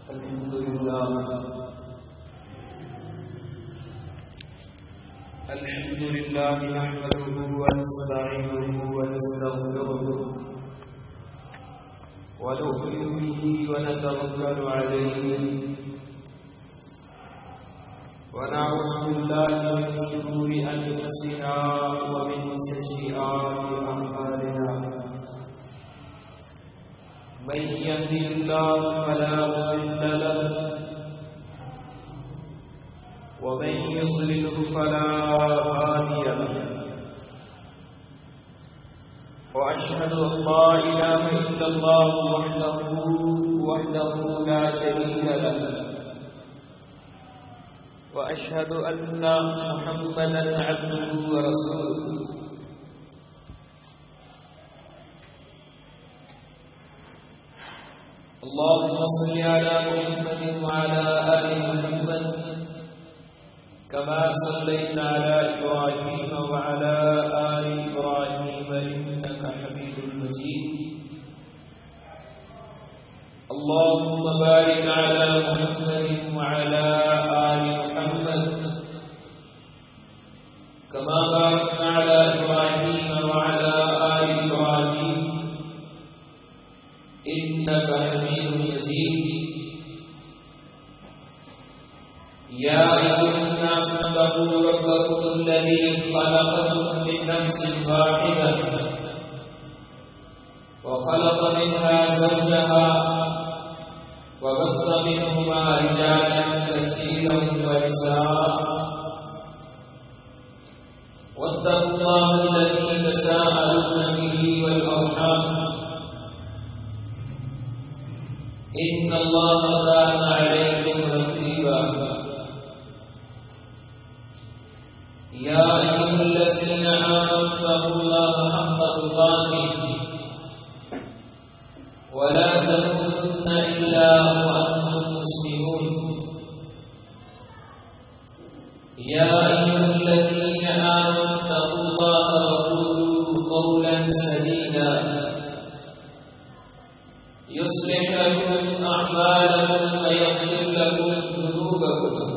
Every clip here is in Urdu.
الحمد لله نحمده ونستعينه ونستغفره ونؤمن به ونتوكل عليه ونعوذ بالله من شرور أنفسنا ومن سيئات أعمالنا من يهده الله فلا مضل له ومن يضلل فلا هادي له وأشهد أن لا إله إلا الله وحده لا شريك له وأشهد أن محمدا عبده ورسوله اللهم صل على محمد وعلى آل محمد كما صليت على إبراهيم وعلى آل إبراهيم إنك حميد مجيد اللهم بارك على محمد وعلى آل محمد كما باركت على إبراهيم وعلى آل إبراهيم إنك حميد مجيد يا أيها الناس اتقوا ربكم الذي خلقكم من نفس واحدة وخلق منها زوجها وبث منهما رجالا كثيرا ونساء واتقوا الله الذي تساءلون به والأرحام إن الله كان عليكم رقيبا يا أيها الذين آمنوا اتقوا الله حق تقاته ولا تموتن إلا وأنتم مسلمون يا أيها الذين آمنوا اتقوا الله وقولوا قولا سديدا يصلح لكم أعمالكم ويغفر لكم ذنوبكم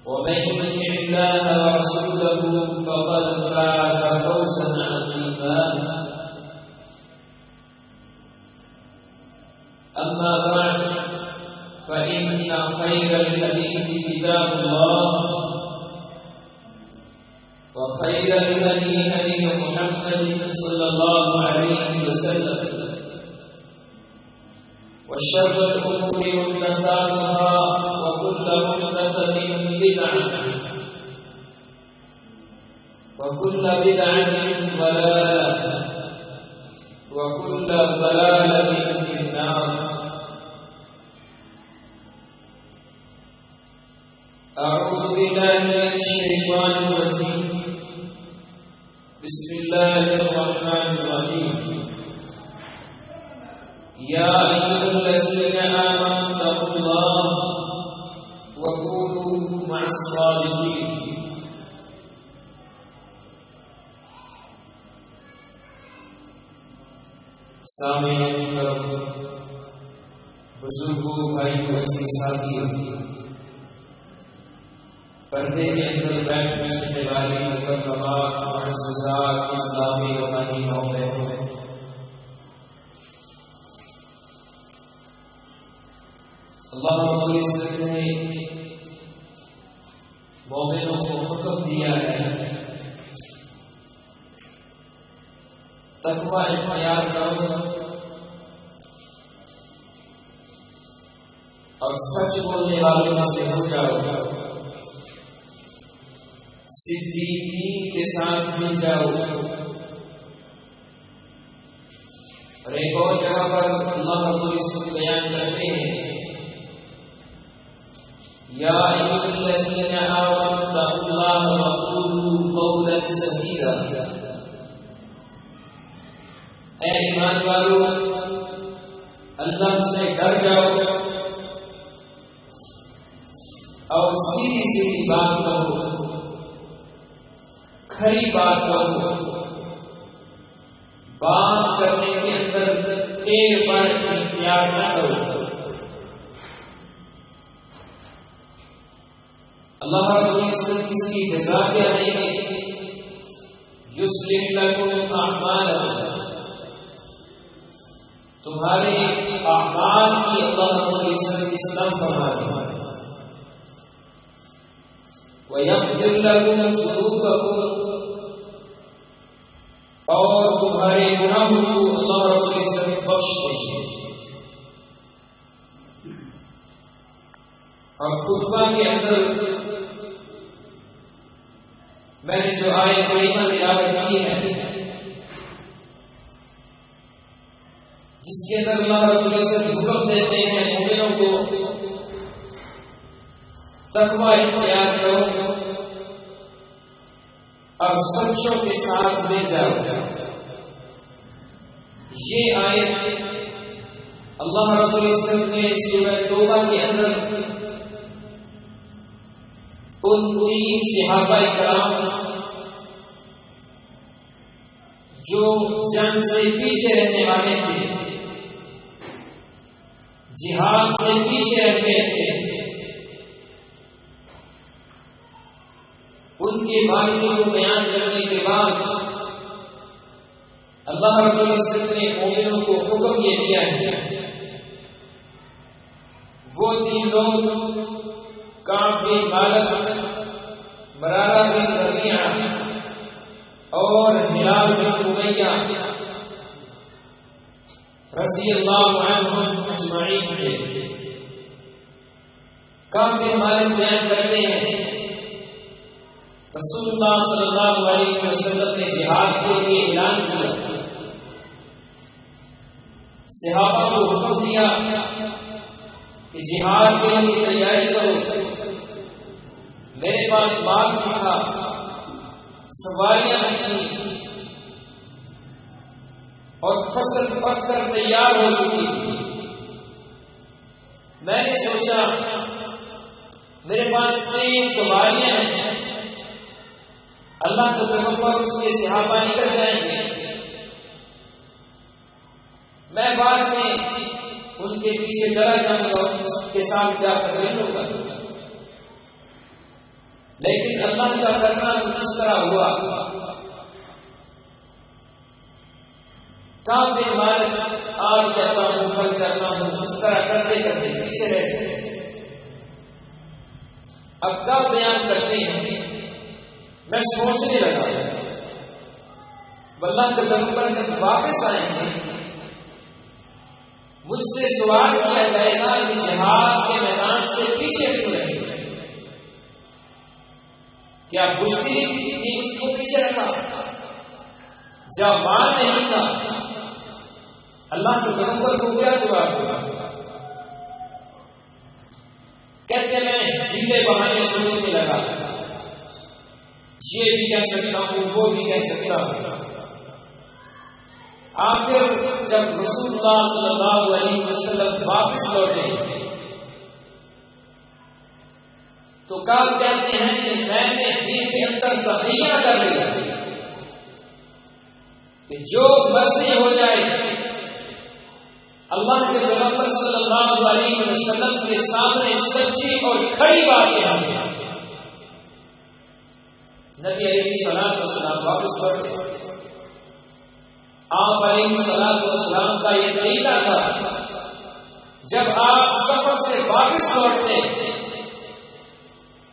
ومن يطع الله ورسوله فقد فاز فوزا عظيما أما بعد فإن خير الحديث كتاب الله وخير الهدي هدي محمد صلى الله عليه وسلم وشر الأمور محدثاتها وكل محدثة بدعة وكل بدعة ضلالة وكل ضلالة في النار أعوذ بالله من الشيطان الرجيم بسم الله الرحمن الرحيم يا أيها الذين آمنوا اتقوا الله وكونوا مع الصادقين سامعین کرام بزرگوں بھائیوں ایسے ساتھیوں پردے کے اندر بیٹھ سکنے والی مکرمات معززات اسلامی روحانی مومنوں اللہ رب العزت نے مومنوں کو حکم دیا ہے تقوی اختیار کرو اور سچ بولنے والوں میں سے ہو جاؤ صدیقین کے ساتھ مل جاؤ اور ایک اور جگہ پر اللہ رب العزت بیان کرتے ہیں یا ایھا الذین آمنوا اتقوا اللہ وقولوا قولا سدیدا اے ایمان والو اللہ سے ڈر جاؤ اور سیدھی سیدھی بات کرو کھری بات کرو بات کرنے کے اندر تیر پر اختیار نہ کرو۔ اللہ رب العزت اس کی جزا کیا دیں گے؟ یصلح لکم اعمالکم، تمہارے اعمال کی اللہ رب العزت اصلاح فرما دیں گے۔ وَيَغْفِرْ لَكُمْ ذُنُوبَكُمْ، اور تمہارے گناہوں کو اللہ رب العزت بخش دیں گے۔ اور خطبہ کے اندر میں نے جو آیت کریمہ تلاوت کی ہے، جس کے اندر اللہ رب العزت حکم دیتے ہیں مومنوں کو تقوی اختیار کرو اور سچوں کے ساتھ لے جاؤ، یہ آیت اللہ رب العزت نے سورہ توبہ کے اندر ان تین صحابہ کرام جو جنگ سے پیچھے رہنے والے تھے، جہاد سے پیچھے رہتے تھے، ان کے بارے کو بیان کرنے کے بعد اللہ رب العزت نے مومنوں کو حکم یہ دیا ہے، وہ تین لوگ کعب بن مالک، مرارہ بن ربیعہ اور ہلال بن امیہ رضی اللہ عنہم اجمعین تھے۔ کعب بن مالک بیان کرتے ہیں رسول اللہ صلی اللہ علیہ وسلم نے جہاد کے لیے اعلان کیا، صحابہ کو حکم دیا کہ جہاد کے لیے تیاری کرو۔ میرے پاس مال بھی تھا، سواریاں بھی تھیں اور فصل پک کر تیار ہو چکی تھی۔ میں نے سوچا میرے پاس 3 سواریاں ہیں، اللہ کے قدم پر اس کے صحابہ نکل جائیں گے، میں بعد میں ان کے پیچھے چلا جاؤں گا، اس کے ساتھ جا کر رہوں گا۔ لیکن اللہ کا کرنا کس طرح ہوا؟ کام کے مالک آج جاتا ہوں، کل جاتا ہوں، اس طرح کرتے کرتے پیچھے رہ جائے۔ اب کا بیان کرتے ہیں، میں سوچنے لگا اللہ کے در پر جب واپس آئیں گے مجھ سے سوال کیا جائے گا کہ جہاد کے میدان سے پیچھے کیوں رہے، کیا بزدلی نے اس کو پیچھے رکھا، جب مال نہیں تھا؟ اللہ کے پیغمبر کو کیا جواب دیا؟ کہتے میں ہیلے بہانے سوچنے لگا، یہ بھی کہہ سکتا ہوں، وہ بھی کہہ سکتا ہوں۔ آخر جب رسول اللہ صلی اللہ علیہ وسلم واپس لوٹے تو کہا کہتے ہیں کہ میں نے دل کے اندر تخیہ کر لیا کہ جو مرضی ہو جائے اللہ کے پیغمبر صلی اللہ علیہ وسلم کے سامنے سچی اور کھڑی باتیں ہیں۔ نبی علیہ الصلوۃ والسلام واپس لوٹے، آپ علیہ الصلوۃ والسلام کا یہ طریقہ تھا، جب آپ سفر سے واپس لوٹتے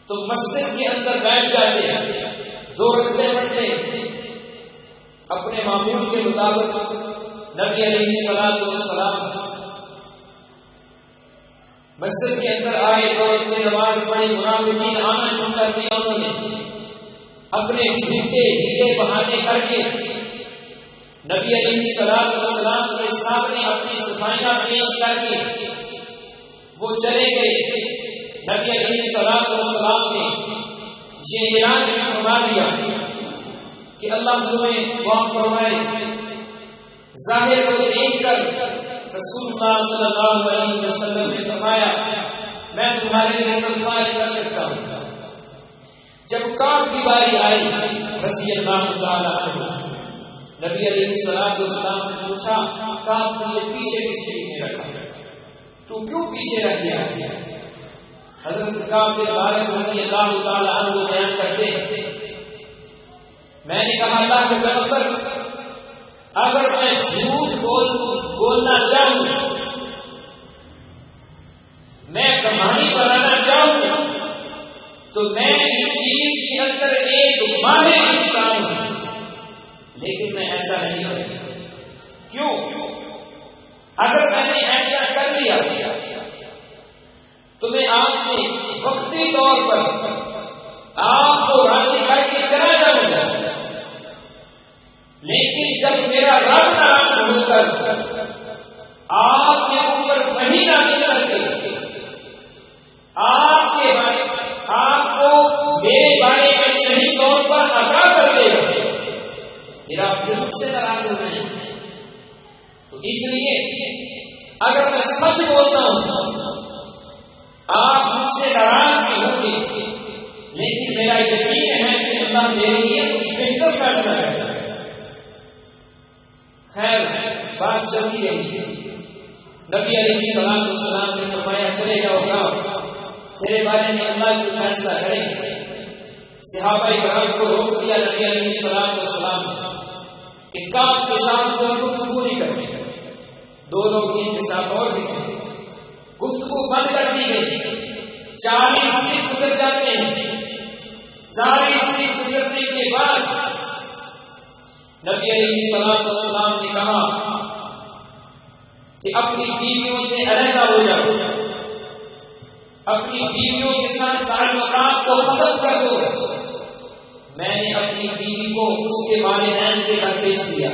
تو مسجد کے اندر بیٹھ جاتے، 2 رکعتیں پڑھتے، اپنے معمول کے مطابق نبی علیہ الصلوۃ والسلام مسجد کے اندر آئے، 2 رکعتیں نماز پڑھی، منافقین آنا شروع کر دیا، انہوں نے اپنے جھوٹے ہیلے بہانے کر کے نبی علیہ الصلوۃ والسلام کے سامنے اپنی صفائیاں پیش کر کے وہ چلے گئے۔ نبی علیہ الصلوۃ والسلام نے یہ اعلان فرما دیا کہ اللہ تمہیں معاف فرمائے۔ ظاہر کو دیکھ کر رسول اللہ صلی اللہ علیہ وسلم نے فرمایا میں تمہارے لیے دعا کر سکتا ہوں۔ جب کعب کی باری آئی رضی اللہ تعالی عنہ، نبی علیہ السلام نے پوچھا کعب نے یہ پیچھے کس لیے رکھا، تو کیوں پیچھے رکھ دیا؟ حضرت کعب بن مالک رضی اللہ تعالی عنہ بیان کرتے ہیں میں نے کہا اللہ کے پیغمبر اگر میں جھوٹ بولنا چاہوں، میں کہانی بنانا چاہوں تو میں اس چیز کے اندر ایک ماہر انسان ہوں، لیکن میں ایسا نہیں کروں۔ کیوں؟ اگر میں نے ایسا کر لیا تو میں آپ سے وقتی طور پر آپ کو راضی کر کے چلا جاؤں گا، لیکن جب میرا رب ناراض ہو کر آپ کے اوپر وحی نازل کر کے آپ کو میرے بارے میں صحیح طور پر آگاہ کر دے گا، میرا پھر مجھ سے ناراض ہو جائے گا۔ تو اس لیے اگر میں سچ بولتا ہوں آپ مجھ سے ناراض بھی ہوں گے، لیکن میرا یقین ہے کہ اللہ میرے لیے کچھ بہتر فیصلہ کرے گا۔ خیر بات چلتی رہی، نبی علیہ السلام نے فرمایا چلے جاؤ گا، تیرے بارے میں اللہ کو فیصلہ کریں گے۔ صحابہ کرام کو روک دیا نبی علیہ السلام کہ کعب کے ساتھ کوئی گفتگو نہیں کرنے، دو لوگ ان کے ساتھ اور بھی گفتگو بند کر دی گئی۔ 40 دن گزر جاتے ہیں، 40 دن گزرنے کے بعد نبی علیہ السلام نے کہا کہ اپنی بیویوں سے علیحدہ ہو جاؤ، اپنی بیویوں کے ساتھ تعلقات کو ختم کر دو۔ میں نے اپنی بیوی کو اس کے والدین کے گھر بھیج دیا۔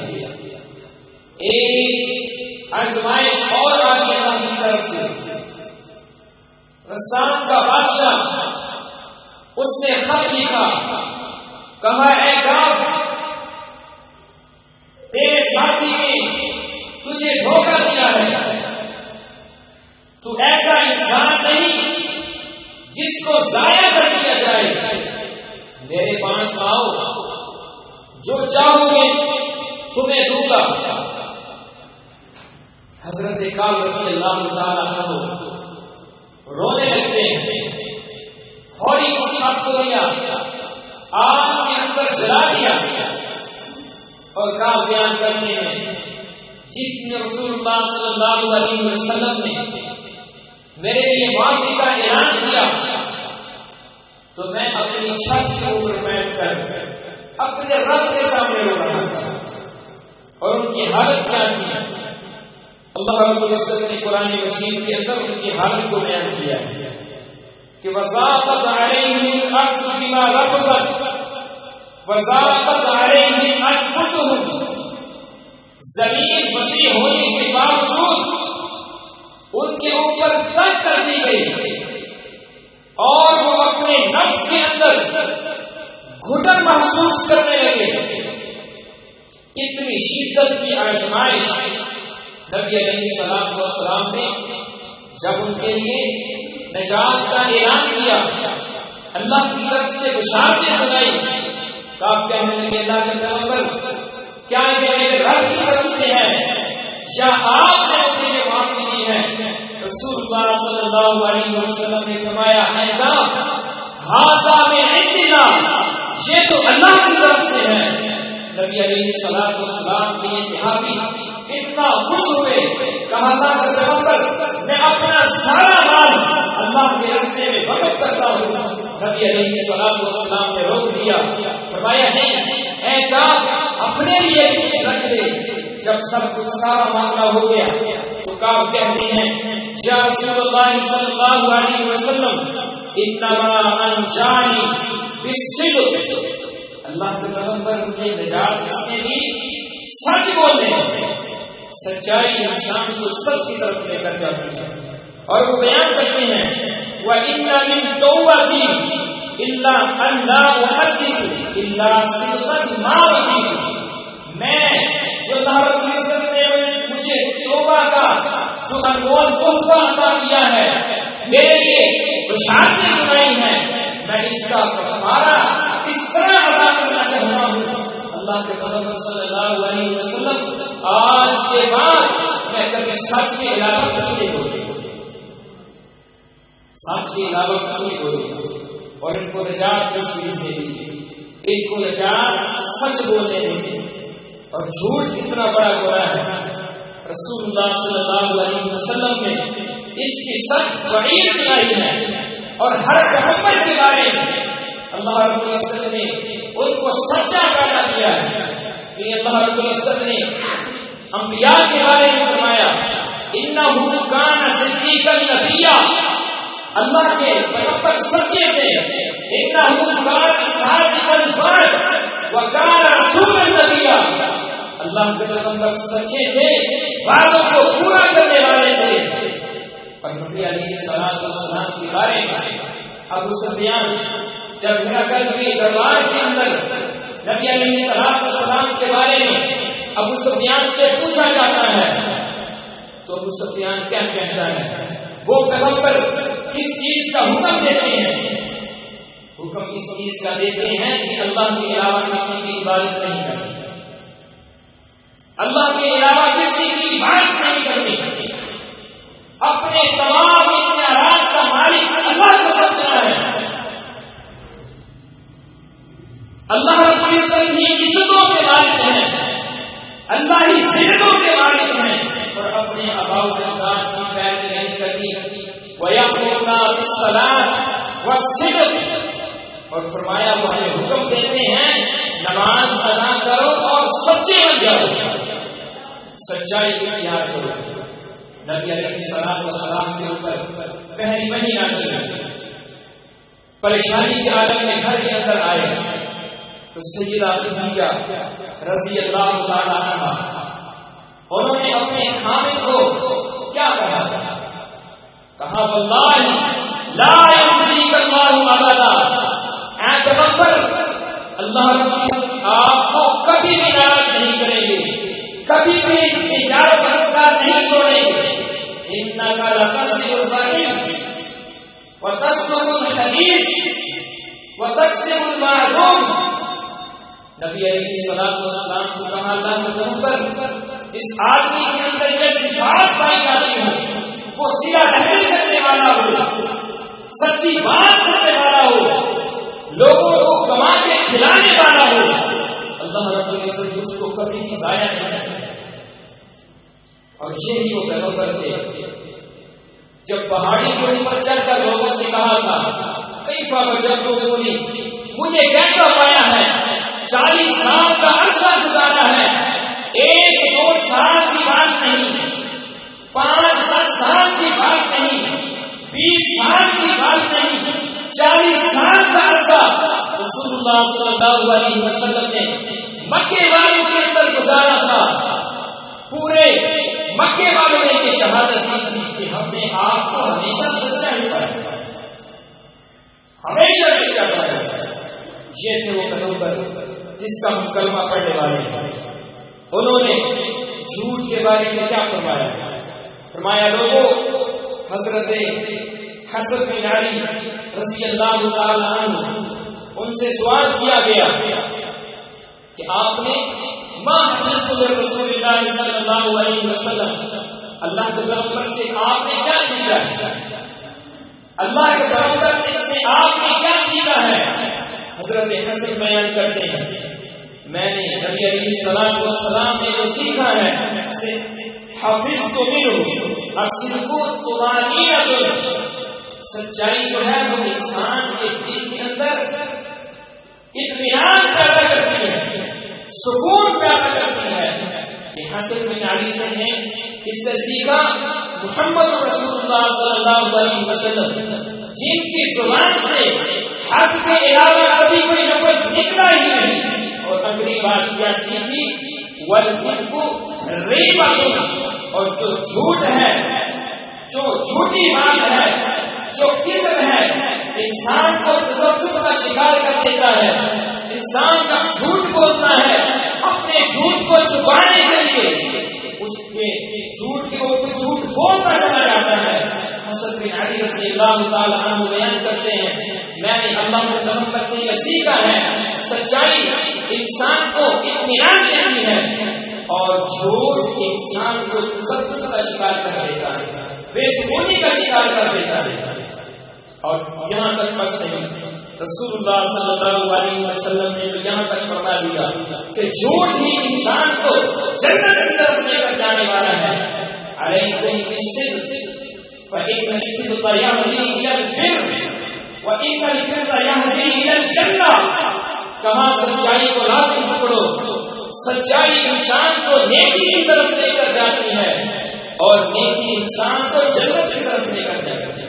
ایک آزمائش اور آ گئی اللہ کی طرف سے، غسان کا بادشاہ اس نے خط لکھا، کہا اے کعب تیرے ساتھی نے تجھے دھوکہ دیا ہے، تو ایسا انسان نہیں جس کو ضائع کر دیا جائے، میرے پاس آؤ، جو چاہو گے تمہیں دوں گا۔ حضرت کعب رضی اللہ تعالیٰ عنہ رونے لگتے ہیں، فوری اس بات کو لیا، آگ کے اندر جلا دیا، اور کعب بیان کرتے ہیں جس نے رسول اللہ صلی اللہ علیہ وسلم نے میرے لیے معافی کا اعلان کیا تو میں اپنی چھت کے اوپر بیٹھ کر اپنے رب کے سامنے رو رہا تھا، اور ان کی حالت کیا تھی اللہ رب العزت نے قرآن مجید کے اندر ان کی حالت کو بیان کیا ہے کہ وَضَاقَتْ عَلَيْهِمُ الْأَرْضُ بِمَا رَحُبَتْ وَضَاقَتْ عَلَيْهِمْ أَنفُسُهُمْ، زمین وسیع ہونے کے باوجود ان کے اوپر تنگ کر دی گئی، اور وہ اپنے نفس کے اندر گھٹن محسوس کرنے لگے۔ اتنی شدت کی آزمائش نبی علیہ السلام نے جب ان کے لیے نجات کا اعلان کیا، اللہ کی طرف سے بشارتیں سنائی، کعب کہنے لگے اللہ کے پیغمبر کیا یہ میرے رب کی طرف سے ہے یا آپ نے مجھے معافی دی ہے؟ رسول اللہ صلی اللہ علیہ وسلم نے فرمایا اے کعب ھذا من عند اللہ، یہ تو اللہ کی طرف سے ہے۔ نبی علیہ السلام کے صحابی اتنا خوش ہوئے، کہا اللہ کے پیغمبر میں اپنا سارا مال اللہ کے راستے میں وقف کرتا ہوں۔ نبی علیہ السلام نے روک دیا، فرمایا نہیں اے کعب اپنے لیے کچھ رکھ لے۔ جب سب کچھ سارا معاملہ ہو گیا تو کعب کہتے ہیں یا رسول اللہ صلی اللہ علیہ وسلم انما انجانی بالصدق، اللہ کے پیغمبر مجھے نجات اس نے دی سچ بولنے، سچائی انسان کو سچ کی طرف لے کر جاتی ہے۔ اور وہ بیان کرتے ہیں وَإِنَّ مِن تَوْبَتِي إِلَّا أَن لَّا أُحَدِّثُ إِلَّا صِدْقًا مَا رَضِيتُ، میں جو اللہ رب العزت نے مجھے توبہ کا جو انمول تحفہ عطا کیا ہے، میرے لیے بشارتیں سنائی ہیں، میں اس کا کفارہ اس طرح ادا کرنا چاہتا ہوں اللہ کے پیغمبر صلی اللہ علیہ وسلم آج کے بعد میں کبھی سچ کے علاوہ کچھ نہیں بولوں، سچ کے علاوہ کچھ نہیں بولوں، اور ان کو نجات کس چیز میں دی؟ ان کو نجات سچ بولنے میں، اور جھوٹ اتنا بڑا گناہ ہے رسول اللہ صلی اللہ علیہ وسلم نے اس کی سخت وعید سنائی ہے، اور ہر پیغمبر کے بارے میں اللہ رب العزت نے ان کو سچا پیدا کیا ہے۔ کہ اللہ رب العزت نے انبیاء کے بارے میں فرمایا انہ کان صدیقا نبیا، اللہ کے پیغمبر سچے تھے، انہ کان صادقا الوعد وکان رسولا نبیا، اللہ کے پیغمبر سچے تھے، وعدوں کو پورا کرنے والے تھے۔ اور نبی علیہ الصلوۃ والسلام کے بارے میں ابو سفیان جب ہرقل کے دربار کے اندر نبی علیہ الصلوۃ والسلام کے بارے میں ابو سفیان سے پوچھا جاتا ہے تو ابو سفیان کیا کہتا ہے؟ وہ پیغمبر کس چیز کا حکم دیتے ہیں؟ حکم اس چیز کا دیتے ہیں کہ اللہ کے علاوہ کسی کی عبادت نہیں کرنی، اللہ کے علاوہ کسی کی عبادت نہیں کرنی، اپنے تمام اختیارات کا مالک اللہ کو سمجھنا ہے، اللہ رب العزت ہی عزتوں کے مالک ہیں، اللہ ہی صحتوں کے مالک ہیں، اور اپنے آباء و اجداد کی پیروی نہیں کرنی۔ وَيَأْمُرُونَ بِالصَّلَاةِ وَالصِّدْقِ، اور فرمایا وہ ہمیں حکم دیتے ہیں نماز ادا کرو اور سچے بن جاؤ، سچائی اختیار کرو۔ نبی علیہ الصلوۃ والسلام کے اوپر پہلی وحی نازل ہوئی، پریشانی کے عالم میں گھر کے اندر آئے تو سیدہ خدیجہ رضی اللہ تعالی عنہا انہوں نے اپنے خامد کو کیا کہا واللہ لا یخزیک اللہ ابدا، اے پیغمبر اللہ رب آپ کو کبھی بھی ناراض نہیں کریں گے، کبھی بھی تجارت برقرار نہیں چھوڑیں گے۔ انک لتصل الرحم وتصدق الحدیث وتکسب المعدوم، نبی علیہ الصلوۃ والسلام کو کہا اللہ کے پیغمبر اس آدمی کے اندر یہ صفات پائی جاتی ہے، وہ صلہ رحمی کرنے والا ہو، سچی بات کرنے والا ہو، لوگوں کو کما کے کھلانے والا ہو، اللہ رب العزت اس کو کبھی بھی ضائع نہیں کرتا۔ اور یہی وہ پیغمبر تھے جب پہاڑی کے اوپر چڑھ کر لوگوں سے کہا تھا کئی بار جب لوگوں نے مجھے کیسا پایا ہے، 40 سال کا عرصہ گزارا ہے، 1-2 سال کی بات نہیں، 5-10 سال کی بات نہیں، 20 سال کی بات نہیں، 40 سال کا عرصہ رسول اللہ صلی اللہ علیہ وسلم نے مکے والوں کے اندر گزارا تھا۔ پورے مکے والوں نے یہ شہادت دی تھی کہ ہم نے آپ کو ہمیشہ سچا ہی پایا، ہمیشہ سچا پایا۔ یہ تھے وہ پیغمبر جس کا ہم کلمہ پڑھنے والے ہیں۔ انہوں نے جھوٹ کے بارے میں کیا فرمایا لوگوں، حضرت حسن بن علی رضی اللہ تعالی عنہ ان سے سوال کیا گیا کہ آپ نے ما حدیث رسول اللہ صلی اللہ علیہ وسلم، اللہ کے پیغمبر سے آپ نے کیا سیکھا ہے، اللہ کے پیغمبر سے آپ نے کیا سیکھا ہے؟ حضرت حسن بیان کرتے ہیں میں نے نبی علیہ الصلوۃ والسلام نے جو سیکھا ہے حافظ تو منہ الصدق طمأنینۃ، سچائی جو ہے وہ انسان کے دل کے اندر اطمینان پیدا کرتی ہے، سکون پیدا کرتی ہے۔ یہ حسن بن علی سے نے اس سے سیکھا محمد رسول اللہ صلی اللہ علیہ وسلم جن کی زبان سے حق کے علاوہ کبھی کوئی لفظ نکلا ہی نہیں، اور اگلی بات کیا سیکھی والکذب ریبۃ، اور جو جھوٹ ہے، جو جھوٹی بات ہے، جو کذب ہے، انسان کو تذبذب کا شکار کر دیتا ہے، انسان کا جھوٹ بولنا ہے اپنے جھوٹ کو چھپانے کے لیے، اس کے جھوٹ کے اوپر جھوٹ بولتا چلا جاتا ہے۔ حسن بن علی رضی اللہ تعالی عنہ بیان کرتے ہیں میں نے اللہ کے پیغمبر سے یہ سیکھا ہے سچائی انسان کو اطمینان دیتی ہے اور جھوٹ انسان کو تسلط کا شکار کر دیتا ہے، بے سکونی کا شکار کر دیتا ہے۔ اور یہاں تک بس نہیں، رسول اللہ صلی اللہ علیہ وسلم نے یہاں تک فرما دیا کہ جھوٹ ہی انسان کو جنت کی طرف لے کر جانے والا ہے۔ علیکم بالصدق فإن الصدق يهدي إلى البر وإن البر يهدي إلى الجنة۔ کہاں سچائی کو لازم پکڑو، سچائی انسان کو نیکی کی طرف لے کر جاتی ہے اور نیکی انسان کو جنت کی طرف لے کر جاتی ہے۔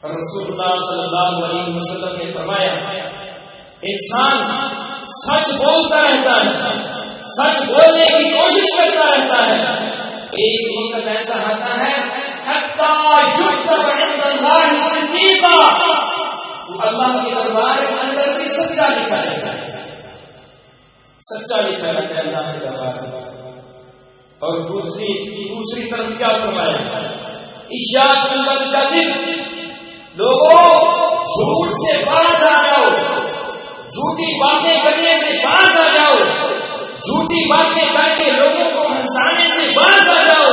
اور رسول اللہ صلی اللہ علیہ وسلم نے فرمایا انسان سچ بولتا رہتا ہے، سچ بولنے کی کوشش کرتا رہتا ہے، ایک وقت ایسا آتا ہے حتیٰ یکتب عند اللہ صدیقا، اللہ کے دربار کے اندر بھی سچا لکھا رہتا ہے، سچا لکھا رہتا ہے اللہ کے دربار میں۔ اور دوسری طرف کیا فرمایا ایاکم والکذب، لوگوں جھوٹ سے باز آ جاؤ، جھوٹی باتیں کرنے سے باز آ جاؤ، جھوٹی باتیں کر کے لوگوں کو ہنسانے سے باز آ جاؤ۔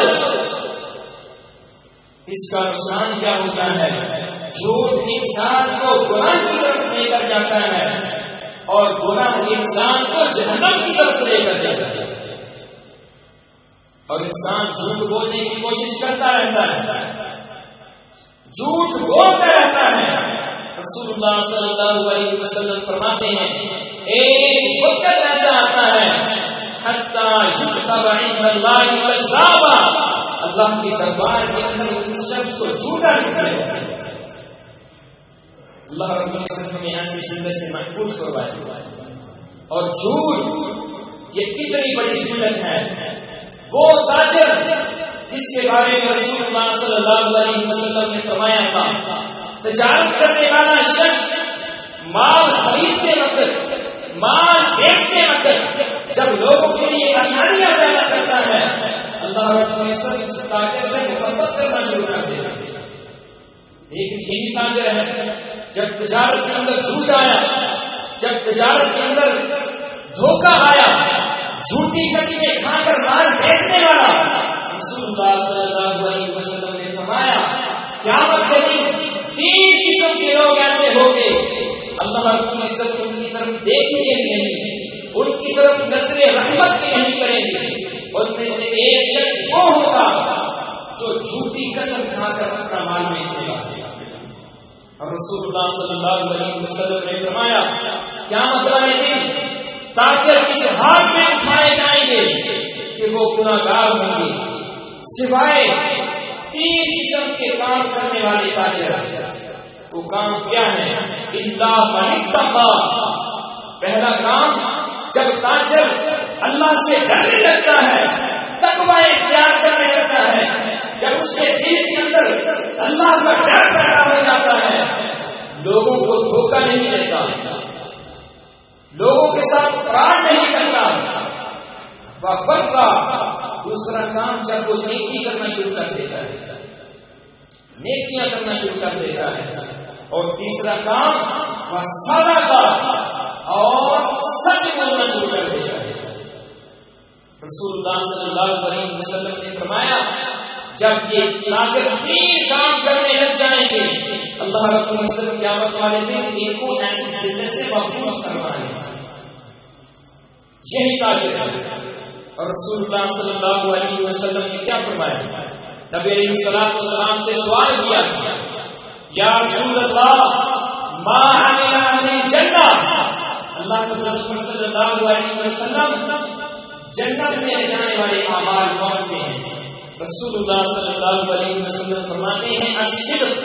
اس کا نقصان کیا ہوتا ہے؟ جھوٹ انسان کو گناہ کی طرف لے کر جاتا ہے اور گناہ انسان کو جہنم کی طرف لے کر جاتا ہے، اور انسان جھوٹ بولنے کی کوشش کرتا رہتا ہے، جھوٹ بولتا رہتا ہے۔ رسول اللہ صلی اللہ علیہ وسلم فرماتے ہیں ایک وقت ایسا آتا ہے حتیٰ یکتب عند اللہ کذابا، اللہ کے دربار کے اندر اس شخص کو جھوٹا لکھا ہے۔ اللہ رب العزت ہمیں ایسی زندگی سے محفوظ کروائے۔ اور جھوٹ یہ کتنی بڑی ذلت ہے۔ وہ تاجر جس کے بارے میں رسول اللہ صلی اللہ علیہ وسلم نے فرمایا تھا تجارت کرنے والا شخص مال خریدتے وقت، مال بیچتے وقت جب لوگوں کے لیے آسانیاں پیدا کرتا ہے، اللہ رب العزت اس تاجر سے محبت کرنا شروع کر دیتا ہے۔ لیکن یہی تاجر ہے جب تجارت کے اندر جھوٹ آیا، جب تجارت کے اندر دھوکہ آیا، جھوٹی قسمیں کھا کر مال بیچنے والا، رسول اللہ صلی اللہ علیہ وسلم نے فرمایا قیامت کے دن 3 قسم کے لوگ ایسے ہوں گے اللہ رب العزت ان کی طرف دیکھیں گے نہیں، ان کی طرف نظر رحمت بھی نہیں کریں گے۔ ان میں سے ایک شخص وہ ہوگا جو جھوٹی قسم کھا کر اپنا مال بیچے گا۔ اور رسول اللہ صلی اللہ علیہ وسلم نے فرمایا قیامت والے دن تاجر اس حال میں اٹھائے جائیں گے کہ وہ گناہگار ہوں گے سوائے 3 قسم کے کام کرنے والے تاجر۔ وہ کام کیا ہے؟ الا من اتقى، پہلا کام جب تاجر اللہ سے ڈرنے لگتا ہے، تقوی اختیار کرنے لگتا ہے، جب اس کے دل کے اندر اللہ کا ڈر پیدا ہو جاتا ہے، لوگوں کو دھوکہ نہیں دیتا، لوگوں کے ساتھ فراڈ نہیں کرتا، وَبَرَّ، دوسرا کام جب وہ نیکی کرنا شروع کر دیتا ہے، نیکیاں کرنا شروع کر دیتا ہے، اور تیسرا کام وَصَدَقَ، اور سچ بولنا شروع کر دیتا ہے۔ رسول اللہ صلی اللہ علیہ وسلم نے فرمایا جب یہ تاجر 3 کام کرنے لگ جائیں گے اللہ رب العزت قیامت والے دن ان کو ایسی زندگی سے محفوظ کروائے گا۔ یہی تاجر ہے۔ اور رسول اللہ صلی اللہ علیہ وسلم نے کیا فرمایا؟ نبی علیہ الصلوۃ والسلام سے سوال کیا یا رسول اللہ ما عمل اہل الجنہ، اللہ کے رسول صلی اللہ علیہ وسلم جنت میں لے جانے والے اعمال کون سے ہیں؟ رسول اللہ صلی اللہ علیہ وسلم فرماتے ہیں الصدق،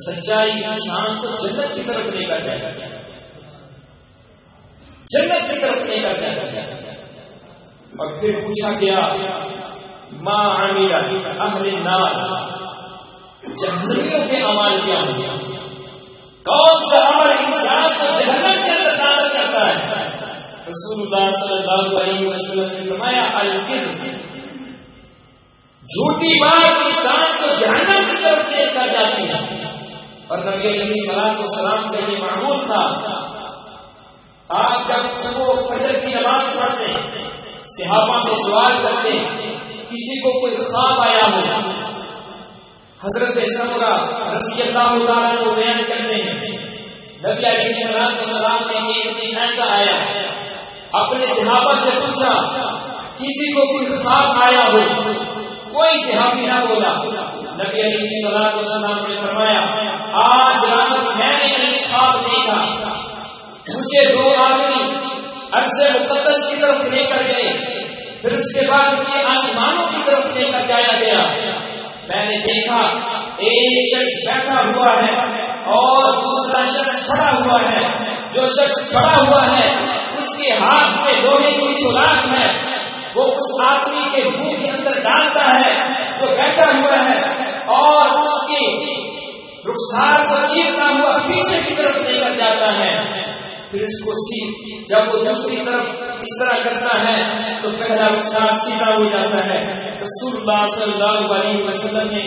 سچائی انسان کو جنت کی طرف لے کر جائے گا، جنت کی طرف لے کر جائے گا۔ اور پھر پوچھا گیا ما عمل اہل النار، جہنمیوں کے اعمال کیا ہوں، کون سا عمل انسان کو جہنم کے اندر داخل کرتا ہے؟ رسول اللہ صلی اللہ علیہ وسلم نے فرمایا الکذب، جھوٹی بات انسان کو جہنم کی طرف لے کر جاتی ہے۔ اور نبی علیہ الصلوۃ والسلام کا یہ معمول تھا، آپ جب صبح فجر کی نماز پڑھتے صحابہ سے سوال کرتے، کسی کو کوئی خواب آیا ہو، حضرت سمرہ رضی اللہ تعالیٰ کو بیان کرتے ہیں نبی علیہ الصلوۃ والسلام نے ایک دن ایسا آیا، اپنے صحابہ سے پوچھا کسی کو کوئی خواب آیا ہو، کوئی صحابی نہ بولا۔ نبی علیہ الصلوۃ والسلام نے فرمایا آج رات میں نے ایک خواب دیکھا، مجھے دو آدمی عرض مقدس کی طرف لے کر گئے، پھر اس کے بعد مجھے آسمانوں کی طرف لے کر جایا گیا، میں نے دیکھا ایک شخص بیٹھا ہوا ہے اور دوسرا شخص کھڑا ہوا ہے، جو شخص کھڑا ہوا ہے اس کے ہاتھ میں لوہے کی سوراخ ہے، وہ اس آدمی کے منہ کے اندر ڈالتا ہے جو بیٹھا ہوا ہے، اور اس کی رخسار کو چیرتا ہوا پیچھے کی طرف لے کر جاتا ہے، پھر اس کو جب وہ دوسری طرف اس طرح کرتا ہے تو پہلا رخسار سیدھا ہو جاتا ہے۔ رسول اللہ صلی اللہ علیہ وسلم نے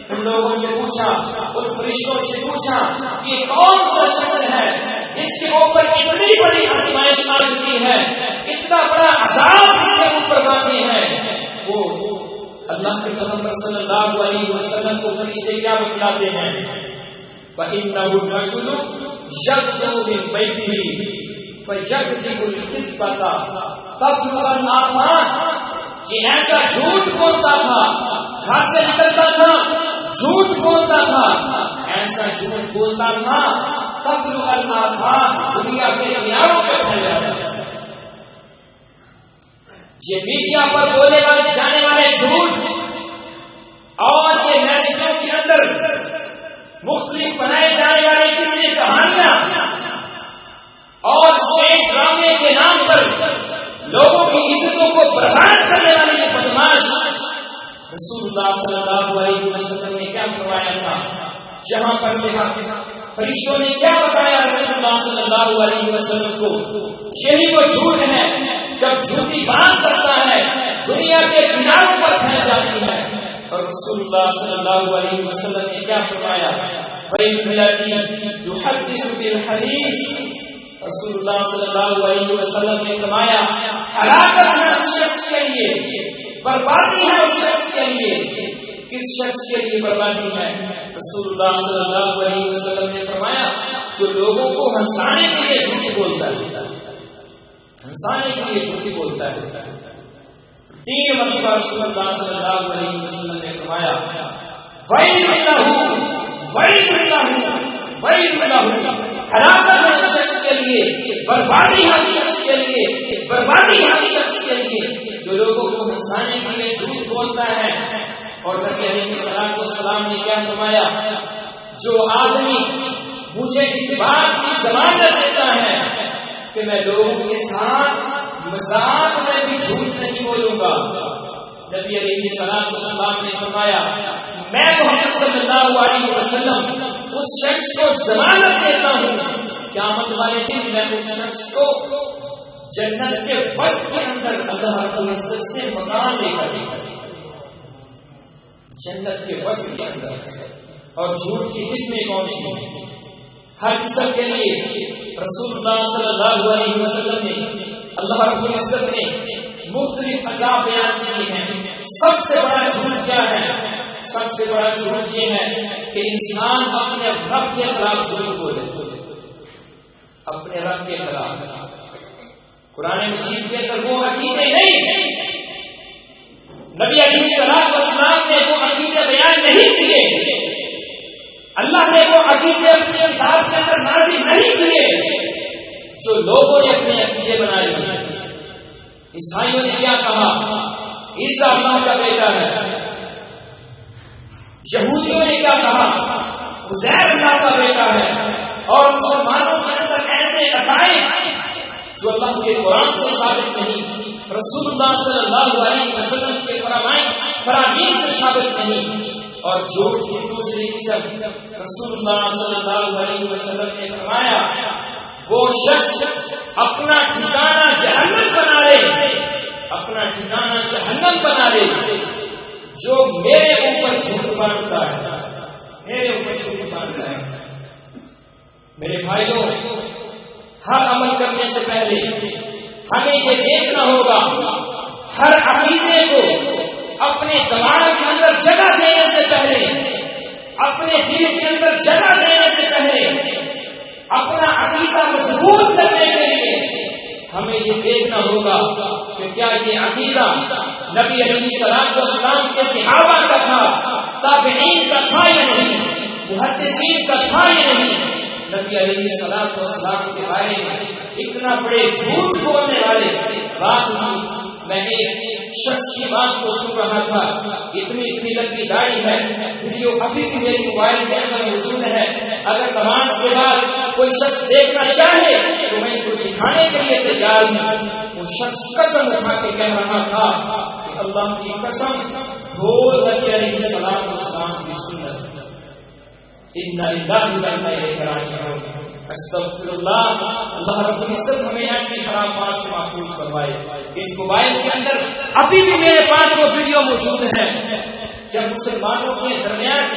ان لوگوں سے پوچھا، ان فرشتوں سے پوچھا یہ کون سا شخص ہے اس کے اوپر اتنی بڑی آزمائش آ چکی ہے، اتنا بڑا عذاب اس کے اوپر باقی ہے؟ وہ اللہ کے پیغمبر صلی اللہ علیہ وسلم کو فرشتے کیا بتلاتے ہیں؟ فَإِنَّهُ الرَّجُلُ يَغْدُو مِن بَيْتِهِ فَيَكْذِبُ الْكِذْبَةَ تَبْلُغُ الْآفَاقَ، یہ ایسا جھوٹ بولتا تھا، گھر سے نکلتا تھا جھوٹ بولتا تھا، ایسا جھوٹ بولتا تھا تبلغ الآفاق، دنیا کے کناروں پر پھیل جاتا تھا۔ یہ میڈیا پر بولے جانے والے جھوٹ اور یہ میسجوں کے اندر مختلف بنائے جانے والی قصے کہانیاں اور اسٹیج ڈرامے کے نام پر لوگوں کی عزتوں کو برباد کرنے والی یہ بدماش، رسول اللہ صلی اللہ علیہ وسلم نے کیا فرمایا تھا؟ جہاں پر فرشتوں نے کیا بتایا رسول اللہ صلی اللہ علیہ وسلم کو؟ یہی وہ جھوٹ ہے جب جھوٹی بات کرتا ہے دنیا کے کناروں پر پھیل جاتی ہے، اور رسول اللہ صلی اللہ علیہ وسلم نے کیا فرمایا؟ رسول اللہ صلی اللہ علیہ وسلم نے فرمایا ہلاکت ہے اس شخص کے لیے، بربادی ہے اس شخص کے لیے۔ کس شخص کے لیے بربادی ہے؟ رسول اللہ صلی اللہ علیہ وسلم نے فرمایا جو لوگوں کو ہنسانے کے لیے جھوٹ بولتا ہے، ہنسانے کے لیے جھوٹ بولتا ہے۔ 3 مرتبہ رسول اللہ صلی اللہ علیہ وسلم نے فرمایا وَيْلٌ لَهُ وَيْلٌ لَهُ وَيْلٌ لَهُ، ہلاکت ہے اس شخص کے لیے، بربادی ہے اس شخص کے لیے، بربادی ہے اس شخص کے لیے جو لوگوں کو ہنسانے کے لیے جھوٹ بولتا ہے۔ اور نبی علیہ السلام نے کیا فرمایا؟ جو آدمی مجھے اس بات کی ضمانت دیتا ہے کہ میں لوگوں کے ساتھ مذاق میں بھی جھوٹ نہیں بولوں گا، نبی علیہ السلام نے فرمایا میں محمد صلی اللہ علیہ وسلم اس شخص کو ضمانت دیتا ہوں قیامت والے دن میں اس شخص کو جنت کے وسط کے اندر اللہ رب العزت سے مکان دے کر جنت کے وسط کے اندر۔ اور جھوٹ کی قسمیں کون سی ہیں؟ ہر قسم کے لیے رسول اللہ صلی اللہ علیہ وسلم نے، اللہ رب العزت نے مختلف عذاب بیان کیے ہیں۔ سب سے بڑا جھوٹ کیا ہے؟ سب سے بڑا جھوٹ یہ ہے کہ انسان اپنے رب کے خلاف جھوٹ بولے، اپنے رب کے خلاف۔ قرآن مجید کے اندر وہ عقیدے نہیں، نبی علیہ السلام نے وہ عقیدے بیان نہیں کیے، اللہ نے وہ عقیدے اپنے کتاب کے اندر نازل نہیں کیے جو لوگوں نے اپنے عقیدے بنائے ہیں۔ عیسائیوں نے کیا کہا؟ عیسیٰ اللہ کا بیٹا ہے۔ یہودیوں نے کیا کہا؟ عزیر اللہ کا بیٹا ہے۔ اور مسلمانوں کے اندر ایسے عقائد جو اللہ کے قرآن سے ثابت نہیں، رسول اللہ صلی اللہ علیہ وسلم کے فرامین سے ثابت نہیں، اور جھوٹ کی دوسری قسم رسول اللہ صلی اللہ علیہ وسلم نے فرمایا وہ شخص اپنا ٹھکانہ جہنم بنا لے، اپنا ٹھکانہ جہنم بنا لے جو میرے اوپر جھوٹ باندھتا ہے، میرے اوپر چھوٹ مان جائے. میرے بھائیوں، ہر عمل کرنے سے پہلے ہمیں یہ دیکھنا ہوگا، ہر عقیدے کو اپنے دماغ کے اندر جگہ دینے سے پہلے، اپنے دل کے اندر جگہ دینے سے پہلے، اپنا عقیدہ مضبوط کرنے کے لیے ہمیں یہ دیکھنا ہوگا کہ کیا یہ عقیدہ نبی علیہ الصلوۃ والسلام کے صحابہ کا تھا، تابعین کا تھا یا نہیں، محدثین کا تھا یا نہیں. نبی علیہ الصلوۃ والسلام کے بارے میں اتنا بڑے جھوٹ بولنے والے بات نہیں. میں ایک شخص کی بات کو سن رہا تھا، اتنی لمبی داڑھی ہے، ویڈیو ابھی بھی میرے موبائل کے اندر موجود ہے. اگر نماز کے بعد کوئی شخص دیکھنا چاہے تو میں اس کو دکھانے کے لیے تیار ہوں. وہ شخص قسم اٹھا کے کہہ رہا تھا کہ اللہ کی قسم، روز نبی علیہ الصلوۃ والسلام کی سنت. اِنَّ لِلَّهِ وَإِنَّا إِلَيْهِ رَاجِعُونَ. استغفر اللہ. اللہ رب العزت ہمیں ایسی خراب بات سے محفوظ فرمائے. اس موبائل کے اندر ابھی بھی میرے پاس وہ ویڈیو موجود ہے جب مسلمانوں کے درمیان